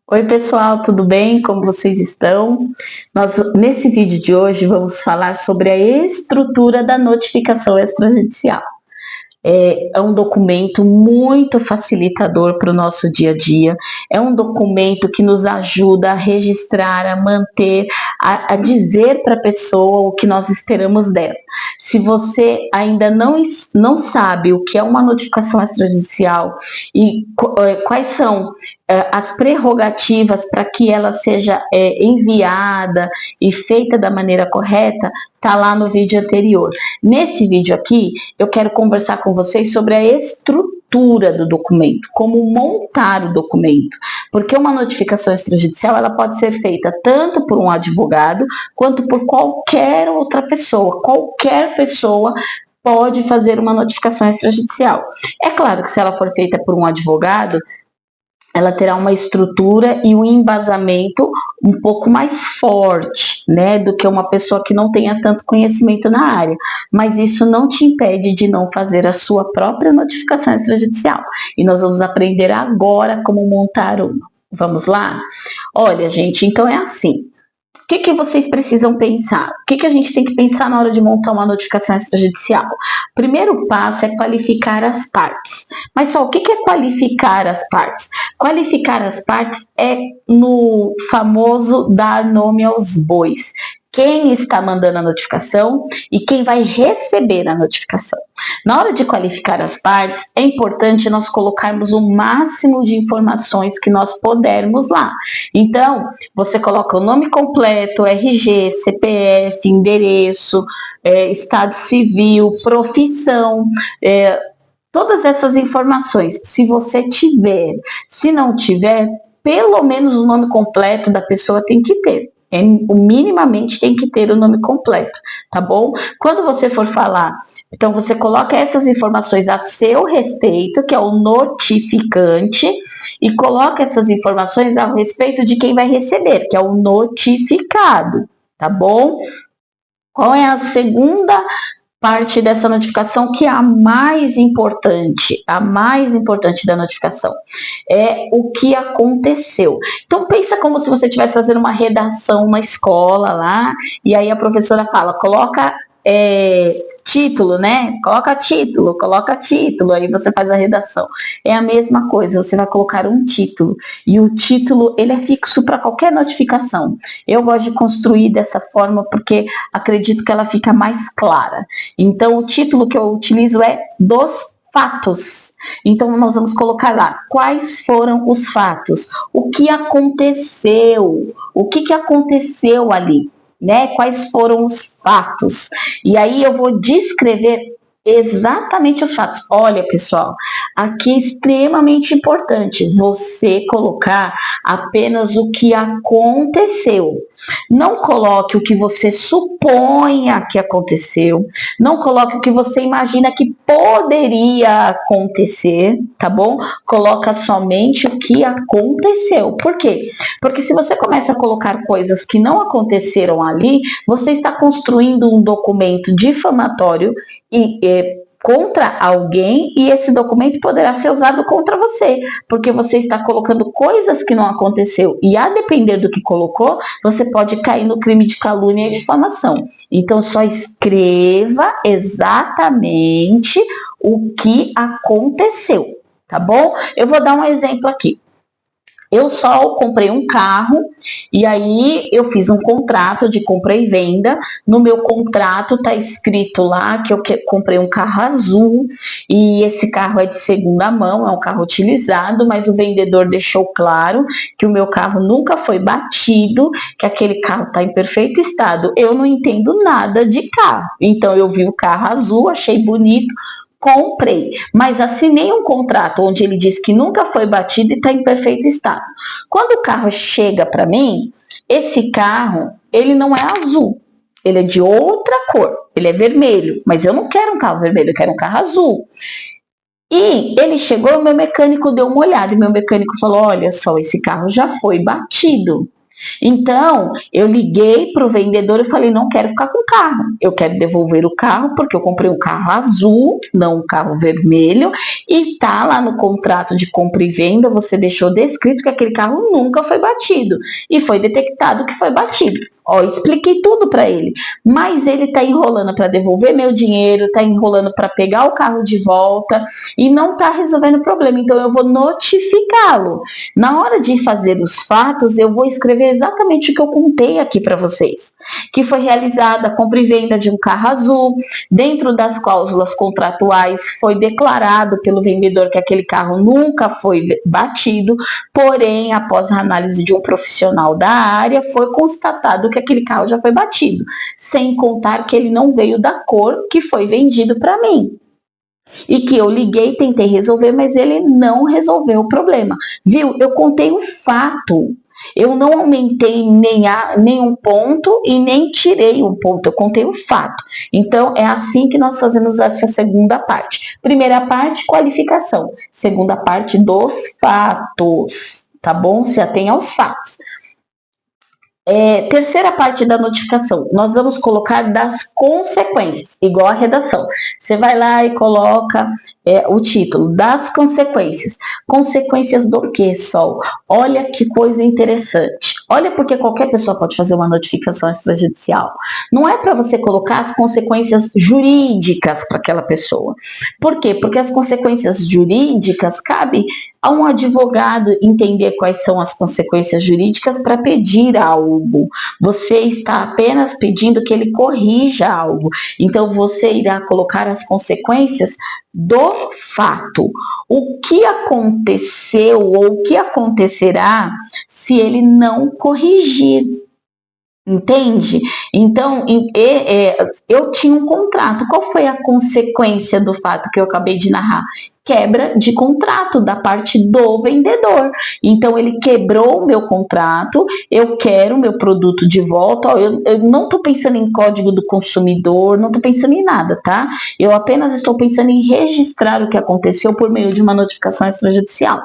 Oi pessoal, tudo bem? Como vocês estão? Nesse vídeo de hoje vamos falar sobre a estrutura da notificação extrajudicial. É um documento muito facilitador para o nosso dia a dia, é um documento que nos ajuda a registrar, a manter, a dizer para a pessoa o que nós esperamos dela. Se você ainda não sabe o que é uma notificação extrajudicial e quais são as prerrogativas para que ela seja enviada e feita da maneira correta, tá lá no vídeo anterior. Nesse vídeo aqui, eu quero conversar com vocês sobre a estrutura do documento, como montar o documento, porque uma notificação extrajudicial ela pode ser feita tanto por um advogado quanto por qualquer outra pessoa. Qualquer pessoa pode fazer uma notificação extrajudicial. É claro que se ela for feita por um advogado, ela terá uma estrutura e um embasamento um pouco mais forte, né, do que uma pessoa que não tenha tanto conhecimento na área. Mas isso não te impede de não fazer a sua própria notificação extrajudicial. E nós vamos aprender agora como montar uma. Vamos lá? Olha, gente, então é assim. O que vocês precisam pensar? O que a gente tem que pensar na hora de montar uma notificação extrajudicial? O primeiro passo é qualificar as partes. Mas só o que é qualificar as partes? Qualificar as partes é no famoso dar nome aos bois. Quem está mandando a notificação e quem vai receber a notificação. Na hora de qualificar as partes, é importante nós colocarmos o máximo de informações que nós pudermos lá. Então, você coloca o nome completo, RG, CPF, endereço, estado civil, profissão, todas essas informações. Se você tiver, se não tiver, pelo menos o nome completo da pessoa tem que ter. Minimamente tem que ter o nome completo, tá bom? Quando você for falar, então você coloca essas informações a seu respeito, que é o notificante, e coloca essas informações a respeito de quem vai receber, que é o notificado, tá bom? Qual é a segunda parte dessa notificação, que é a mais importante da notificação, é o que aconteceu. Então pensa como se você estivesse fazendo uma redação na escola lá, e aí a professora fala, coloca título, né? Coloca título, aí você faz a redação. É a mesma coisa, você vai colocar um título, e o título, ele é fixo para qualquer notificação. Eu gosto de construir dessa forma porque acredito que ela fica mais clara. Então, o título que eu utilizo é dos fatos. Então, nós vamos colocar lá quais foram os fatos, o que aconteceu, o que aconteceu ali, né? Quais foram os fatos. E aí eu vou descrever exatamente os fatos. Olha, pessoal, aqui é extremamente importante você colocar apenas o que aconteceu. Não coloque o que você suponha que aconteceu, não coloque o que você imagina que poderia acontecer, tá bom? Coloca somente o que aconteceu. Por quê? Porque se você começa a colocar coisas que não aconteceram ali, você está construindo um documento difamatório e contra alguém, e esse documento poderá ser usado contra você, porque você está colocando coisas que não aconteceu, e a depender do que colocou, você pode cair no crime de calúnia e difamação. Então só escreva exatamente o que aconteceu, tá bom? Eu vou dar um exemplo aqui. Eu só comprei um carro e aí eu fiz um contrato de compra e venda. No meu contrato tá escrito lá que eu comprei um carro azul e esse carro é de segunda mão, é um carro utilizado, mas o vendedor deixou claro que o meu carro nunca foi batido, que aquele carro tá em perfeito estado. Eu não entendo nada de carro, então eu vi o carro azul, achei bonito, comprei, mas assinei um contrato onde ele diz que nunca foi batido e está em perfeito estado. Quando o carro chega para mim, esse carro, ele não é azul, ele é de outra cor, ele é vermelho, mas eu não quero um carro vermelho, eu quero um carro azul. E ele chegou, o meu mecânico deu uma olhada, e meu mecânico falou, olha só, esse carro já foi batido. Então, eu liguei para o vendedor e falei: não quero ficar com o carro, eu quero devolver o carro, porque eu comprei um carro azul, não um carro vermelho, e tá lá no contrato de compra e venda, você deixou descrito que aquele carro nunca foi batido, e foi detectado que foi batido. Ó, expliquei tudo para ele, mas ele tá enrolando para devolver meu dinheiro, tá enrolando para pegar o carro de volta e não tá resolvendo o problema. Então eu vou notificá-lo. Na hora de fazer os fatos, eu vou escrever exatamente o que eu contei aqui para vocês, que foi realizada a compra e venda de um carro azul. Dentro das cláusulas contratuais foi declarado pelo vendedor que aquele carro nunca foi batido, porém, após a análise de um profissional da área, foi constatado que aquele carro já foi batido, sem contar que ele não veio da cor que foi vendido para mim. E que eu liguei, tentei resolver, mas ele não resolveu o problema. Viu? Eu contei o fato. Eu não aumentei nenhum ponto e nem tirei um ponto. Eu contei o fato. Então, é assim que nós fazemos essa segunda parte. Primeira parte, qualificação. Segunda parte, dos fatos. Tá bom? Se atenha aos fatos. Terceira parte da notificação, nós vamos colocar das consequências, igual a redação. Você vai lá e coloca o título, das consequências. Consequências do que, Sol? Olha que coisa interessante. Olha porque qualquer pessoa pode fazer uma notificação extrajudicial. Não é para você colocar as consequências jurídicas para aquela pessoa. Por quê? Porque as consequências jurídicas cabe a um advogado entender quais são as consequências jurídicas para pedir algo. Você está apenas pedindo que ele corrija algo. Então, você irá colocar as consequências do fato. O que aconteceu ou o que acontecerá se ele não corrigir? Entende? Então, eu tinha um contrato. Qual foi a consequência do fato que eu acabei de narrar? Quebra de contrato da parte do vendedor. Então, ele quebrou o meu contrato, eu quero o meu produto de volta. Eu não estou pensando em código do consumidor, não estou pensando em nada, tá? Eu apenas estou pensando em registrar o que aconteceu por meio de uma notificação extrajudicial.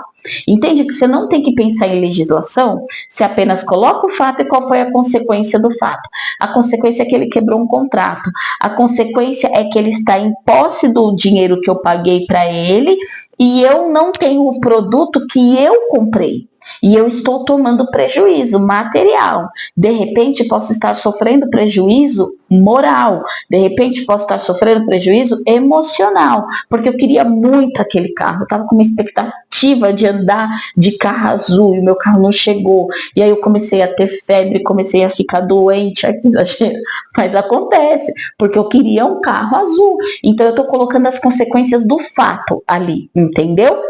Entende que você não tem que pensar em legislação, você apenas coloca o fato e qual foi a consequência do fato. A consequência é que ele quebrou um contrato. A consequência é que ele está em posse do dinheiro que eu paguei para ele e eu não tenho o produto que eu comprei. E eu estou tomando prejuízo material. De repente, posso estar sofrendo prejuízo moral. De repente, posso estar sofrendo prejuízo emocional. Porque eu queria muito aquele carro. Eu estava com uma expectativa de andar de carro azul e o meu carro não chegou. E aí eu comecei a ter febre, comecei a ficar doente. Ai, que exagero. Mas acontece, porque eu queria um carro azul. Então, eu estou colocando as consequências do fato ali, entendeu?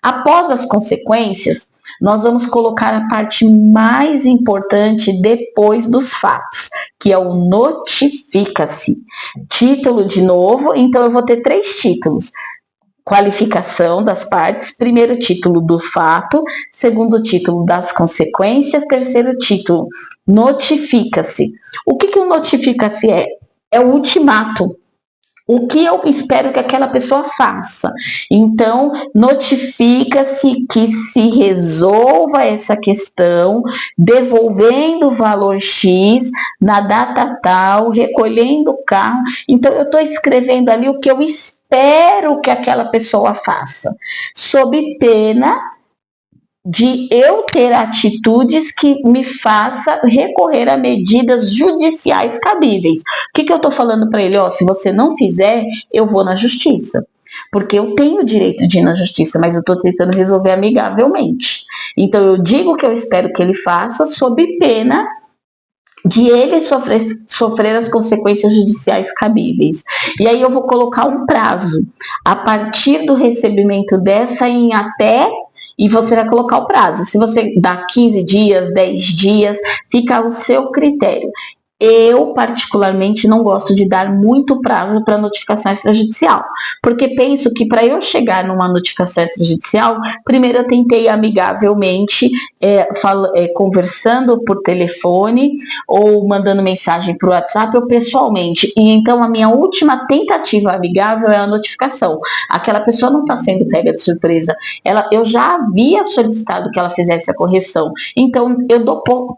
Após as consequências, nós vamos colocar a parte mais importante depois dos fatos, que é o notifica-se. Título de novo, então eu vou ter 3 títulos. Qualificação das partes, primeiro título do fato, segundo título das consequências, terceiro título, notifica-se. O que o notifica-se é? É o ultimato. O que eu espero que aquela pessoa faça. Então, notifica-se que se resolva essa questão, devolvendo o valor X na data tal, recolhendo o carro. Então, eu estou escrevendo ali o que eu espero que aquela pessoa faça, sob pena de eu ter atitudes que me faça recorrer a medidas judiciais cabíveis. O que eu estou falando para ele? Se você não fizer, eu vou na justiça. Porque eu tenho o direito de ir na justiça, mas eu estou tentando resolver amigavelmente. Então, eu digo que eu espero que ele faça sob pena de ele sofrer as consequências judiciais cabíveis. E aí eu vou colocar um prazo. A partir do recebimento dessa em até, e você vai colocar o prazo. Se você dá 15 dias, 10 dias, fica ao seu critério. Eu, particularmente, não gosto de dar muito prazo para notificação extrajudicial, porque penso que para eu chegar numa notificação extrajudicial, primeiro eu tentei amigavelmente, conversando por telefone ou mandando mensagem por WhatsApp ou pessoalmente. E então a minha última tentativa amigável é a notificação. Aquela pessoa não está sendo pega de surpresa. Eu já havia solicitado que ela fizesse a correção. Então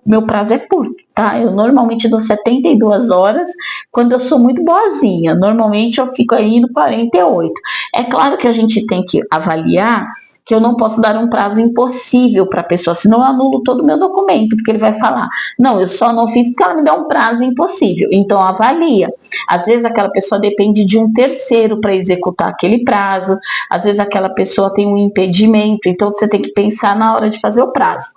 meu prazo é curto. Tá? Eu normalmente dou 72 horas quando eu sou muito boazinha. Normalmente eu fico aí no 48. É claro que a gente tem que avaliar que eu não posso dar um prazo impossível para a pessoa, senão eu anulo todo o meu documento, porque ele vai falar, não, eu só não fiz porque ela me dá um prazo impossível. Então avalia. Às vezes aquela pessoa depende de um terceiro para executar aquele prazo, às vezes aquela pessoa tem um impedimento, então você tem que pensar na hora de fazer o prazo.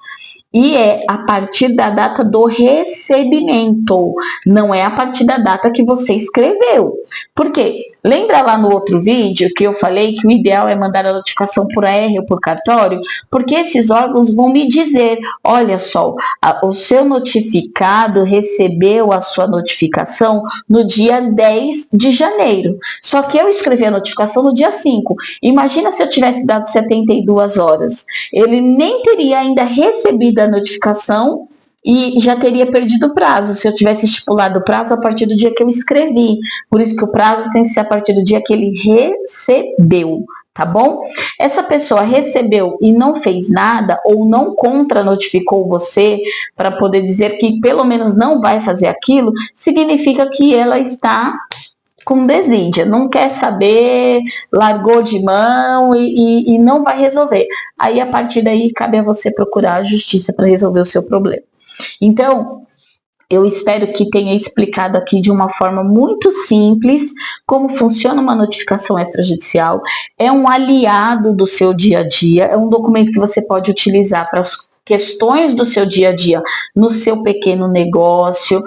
E é a partir da data do recebimento, não é a partir da data que você escreveu. Por quê? Lembra lá no outro vídeo que eu falei que o ideal é mandar a notificação por AR ou por cartório? Porque esses órgãos vão me dizer, olha só, o seu notificado recebeu a sua notificação no dia 10 de janeiro. Só que eu escrevi a notificação no dia 5. Imagina se eu tivesse dado 72 horas. Ele nem teria ainda recebido a notificação e já teria perdido o prazo, se eu tivesse estipulado o prazo a partir do dia que eu escrevi. Por isso que o prazo tem que ser a partir do dia que ele recebeu, tá bom? Essa pessoa recebeu e não fez nada ou não contra-notificou você para poder dizer que pelo menos não vai fazer aquilo, significa que ela está com desídia, não quer saber, largou de mão e não vai resolver. Aí, a partir daí, cabe a você procurar a justiça para resolver o seu problema. Então, eu espero que tenha explicado aqui de uma forma muito simples como funciona uma notificação extrajudicial. É um aliado do seu dia a dia, é um documento que você pode utilizar para as questões do seu dia a dia, no seu pequeno negócio,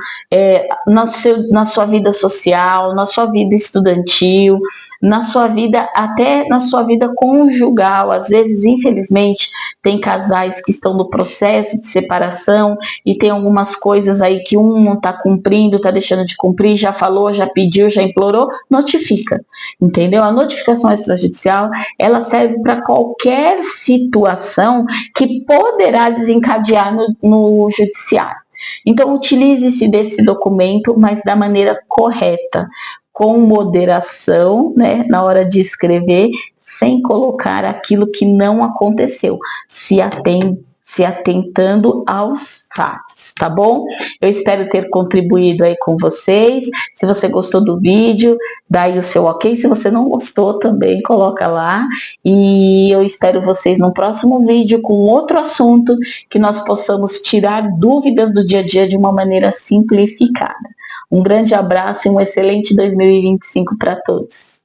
na sua vida social, na sua vida estudantil, na sua vida, até na sua vida conjugal. Às vezes, infelizmente, tem casais que estão no processo de separação e tem algumas coisas aí que um não está cumprindo, está deixando de cumprir, já falou, já pediu, já implorou, notifica, entendeu? A notificação extrajudicial, ela serve para qualquer situação que poderá desencadear no judiciário. Então, utilize-se desse documento, mas da maneira correta, com moderação, né, na hora de escrever, sem colocar aquilo que não aconteceu, se atentando aos fatos, tá bom? Eu espero ter contribuído aí com vocês. Se você gostou do vídeo, dá aí o seu ok. Se você não gostou, também coloca lá. E eu espero vocês no próximo vídeo com outro assunto, que nós possamos tirar dúvidas do dia a dia de uma maneira simplificada. Um grande abraço e um excelente 2025 para todos.